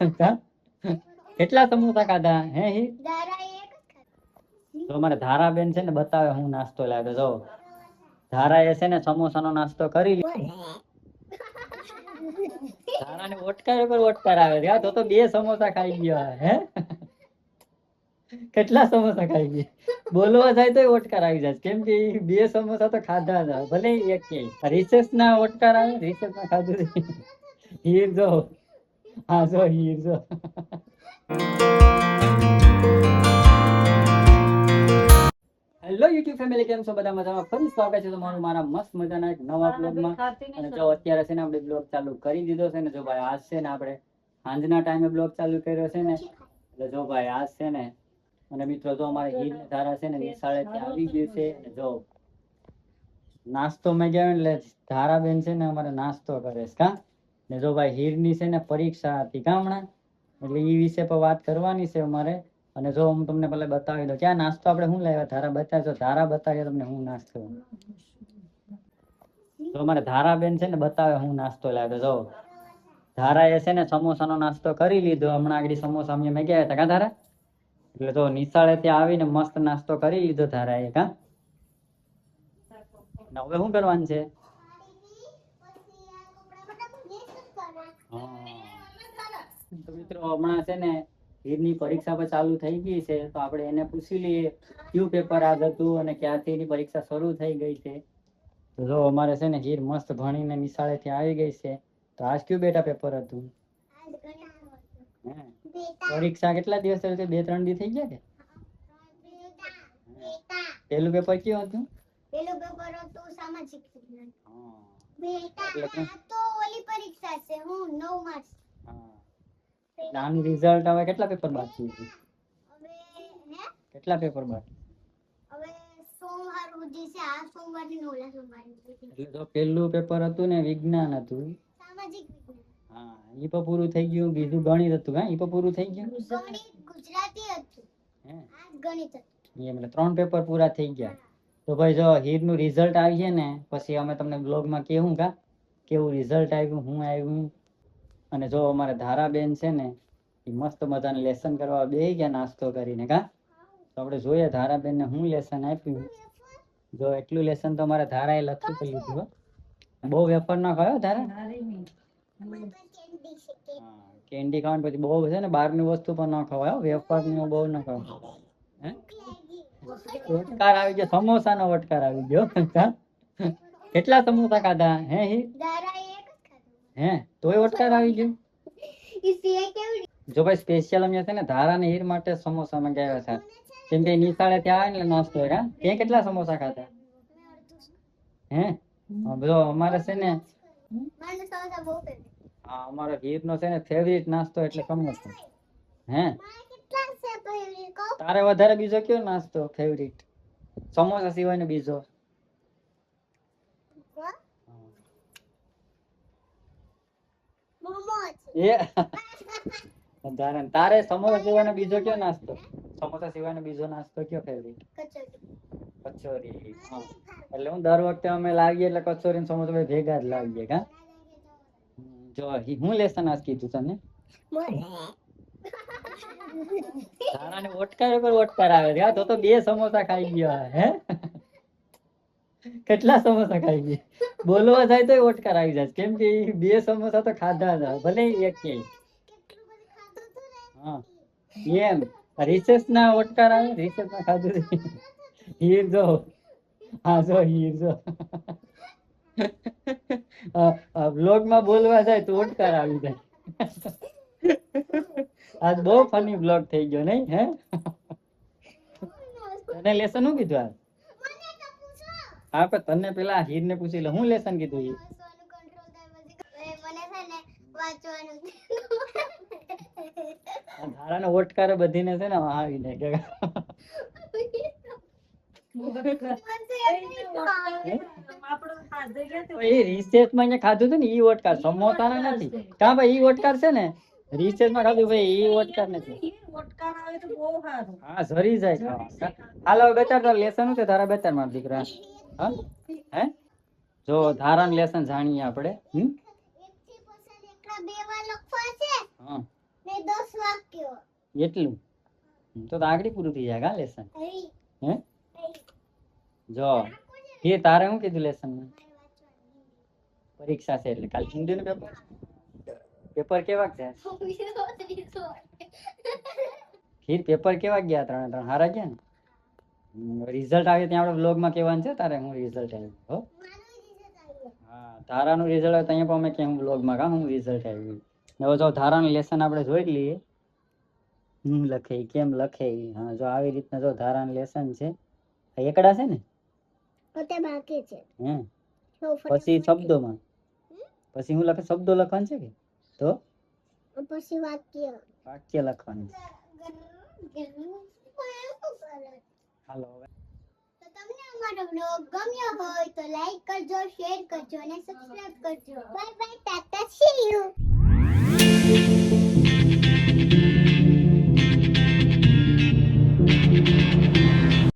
કેટલા સમોસા ખાધા હે હીર? તો મારે ધારાબેન છે ને બતાવે હું નાસ્તો લાવ્યો. જો ધારા એ છે ને સમોસાનો નાસ્તો કરી લીધો. ધારાને ઓટકાર ઉપર ઓટકાર આવે છે. તો બે સમોસા ખાઈ ગયો હે. કેટલા સમોસા ખાઈ ગયા? બોલવા જાય તો ઓટકાર આવી જાય, કેમ કે બે સમોસા તો ખાધા હતા. ભલે એક રિસેસ ના ઓટકાર આવે, રિસેસ માં ખાધું. હીર જો, હા જો હીર જો. હેલો યુટ્યુબ ફેમિલી, કેમ છો બધા? મજામાં? ફરી સ્વાગત છે તમારું મારા મસ્ત મજાના એક નવા બ્લોગમાં. અને જો અત્યારે છે ને આપણે બ્લોગ ચાલુ કરી દીધો છે ને. જો ભાઈ આજ છે ને આપણે સાંજના ટાઈમે બ્લોગ ચાલુ કર્યો છે ને. એટલે જો ભાઈ આજ છે ને, અને મિત્રો જો અમારે હીર ધારા છે ને નિશાળે ત્યાં આવી ગયું છે. અને જો નાસ્તો મેં ગયા એટલે ધારાબેન છે ને અમારે નાસ્તો કરે છે કા. ને જો ભાઈ હીરની છે ને પરીક્ષા હતી હમણાં, એટલે એ વિશે પર વાત કરવાની છે અમારે. અને જો હું તમને પહેલા બતાવી દઉં ક્યાં નાસ્તો આપણે શું લાવ્યા. ધારા બતાવજો, ધારા બતાવ્યો તમને હું નાસ્તો. તો અમારે ધારાબેન છે ને બતાવે હું નાસ્તો લાવ્યો. જો ધારા એ છે ને સમોસાનો નાસ્તો કરી લીધો હમણાં. આગળ સમોસા અમે મેં ગયા હતા કા ધારા. એટલે તો નિશાળે ત્યાં આવીને મસ્ત નાસ્તો કરી લીધો ધારા એ કા. હવે શું કરવાનું છે? તો મિત્રો હમણાં છે ને હીરની પરીક્ષા પર ચાલુ થઈ ગઈ છે, તો આપણે એને પૂછી લઈએ કયું પેપર આજ હતું અને ક્યાંથી એની પરીક્ષા શરૂ થઈ ગઈ છે. તો જો અમારે છે ને હીર મસ્ત ભણીને નિશાળેથી આવી ગઈ છે. તો આજ કયું બેટા પેપર હતું? પરીક્ષા કેટલા દિવસ થઈ? 2-3 દી થઈ ગયા કે? પેલું પેપર કયું હતું? પેલું પેપર હતું સામાજિક વિજ્ઞાન. બેટા આ તો ઓલી પરીક્ષા છે, હું 9 માર્ચ. હા, આનું રિઝલ્ટ હવે કેટલા પેપર બાકી છે? હવે હે કેટલા પેપર બાકી? હવે સોમવાર સુધી છે. આ સોમવારથી ઓલા સોમવાર. એટલે તો પેલું પેપર હતું ને વિજ્ઞાન હતું, સામાજિક વિજ્ઞાન. હા ઈ પણ પૂરું થઈ ગયું. બીજું ગણિત હતું, હા ઈ પણ પૂરું થઈ ગયું. ગણિત ગુજરાતી હતું, હે આ ગણિત હતું. એમ એટલે 3 પેપર પૂરા થઈ ગયા. તો ભાઈ જો હીરનું રિઝલ્ટ આવીએ ને પછી અમે તમને બ્લોગમાં કહેવું કા કેવું રિઝલ્ટ આવ્યું, હું આવ્યું. અને જો અમારે ધારાબેન છે ને એ મસ્ત મજાનું લેસન કરવા બેસી ગયા નાસ્તો કરીને કા. તો આપણે જોઈએ ધારાબેનને હું લેસન આપ્યું. જો એટલું લેસન તો અમારે ધારાએ લખ્યું કરી લીધું. બહુ વેફર ના ખાયો ધારા. કેન્ડી ખાવાનું પછી બહુ છે ને બહારની વસ્તુ પણ ન ખવાય. વેફર ને બહુ ન ખવાય. હે વટકાર આવી ગયો, સમોસાનો વટકાર આવી ગયો. કેટલા સમોસા ખાધા હે હીર? હે તોય વટકાર આવી ગયો. જો ભાઈ સ્પેશિયલ અમે છે ને ધારા ને હીર માટે સમોસા મંગાવ્યા છે, કેમ કે નિશાળે ત્યાં આવે ને નાસ્તો હોય. ત્યાં કેટલા સમોસા ખાધા હે? જો અમારે છે ને હા અમારો હીર નો છે ને ફેવરિટ નાસ્તો એટલે સમોસા. હે તારે વધારે બીજો કયો નાસ્તો ફેવરિટ? સમોસા સિવાય બીજો? તારે સમોસા સિવાય બીજો કયો નાસ્તો? સમોસા સિવાય બીજો નાસ્તો કયો ફેવરિટ? કચોરી. એટલે હું દર વખતે અમે લાવીએ એટલે કચોરી સમોસા ભેગા જ લાવીએ કા. જો હું લેસન આજ કીધું તને. તારાને ઓટકાર ઉપર ઓટકાર આવે છે. તો બે સમોસા ખાઈ ગયો હે. કેટલા સમોસા ખાઈ ગયા? બોલવા જાય તો ઓટકાર આવી જાય, કેમ કે બે સમોસા તો ખાધા હતા. ભલે એક હા એમ રિસેસ ના ઓટકાર આવે, રિસેસ માં ખાધું. હીર જો, હા જો હીર જો. બ્લોગ માં બોલવા જાય તો ઓટકાર આવી જાય. આજ બહુ ફની બ્લોગ થઈ ગયો નહીં હે? તને લેસન શું કીધું આજ? હા પણ તને પેલા હીર ને પૂછી લે, હું લેસન કીધું? ધારા ને ઓટકાર બધીને છે ને આવી ને રિસેસ માં ખાધું હતું ને ઈ ઓટકાર, સમોસા ના નથી કા ભાઈ. ઈ ઓટકાર છે ને રિસેસ માં ખાધું ભાઈ, ઈ ઓટકાર નથી. હા સરી જાય ખાવા. હાલો બેટા તો લેસન છે તારા બેટા મારા દીકરા. હે જો ધારાનું લેસન જાણીએ આપણે. વાક્યો એટલું તો આગળ પૂરું થઈ જાય લેસન અહીં હે અહીં જો એ તારે શું કીધું લેસન માં પરીક્ષા છે એટલે કાલ હિન્દી નું પેપર કેવા છે ખીર પેપર કેવા ગયા 3 હારા ગયા ને રિઝલ્ટ આવે ત્યાં આપણે બ્લોગ માં કહેવાનું છે તારે હું રિઝલ્ટ આવ્યું હો હા તારાનું રિઝલ્ટ આવે ત્યાં પણ અમે કેમ બ્લોગ માં કા હું રિઝલ્ટ આવ્યું હવે જો ધારાનું લેસન આપણે જોઈ લઈએ હું લખે કેમ લખે હા જો આવી રીતના જો ધારાનું લેસન છે આ એકડા છે ને પોતે બાકી છે હે તો પછી શબ્દોમાં પછી હું લખે શબ્દો લખવાનું છે કે તો પછી વાક્ય વાક્ય લખવાનું હાલો હવે તો તમને અમારો બ્લોગ ગમ્યો હોય તો લાઈક કરજો શેર કરજો અને સબસ્ક્રાઇબ કરજો bye bye Tata C you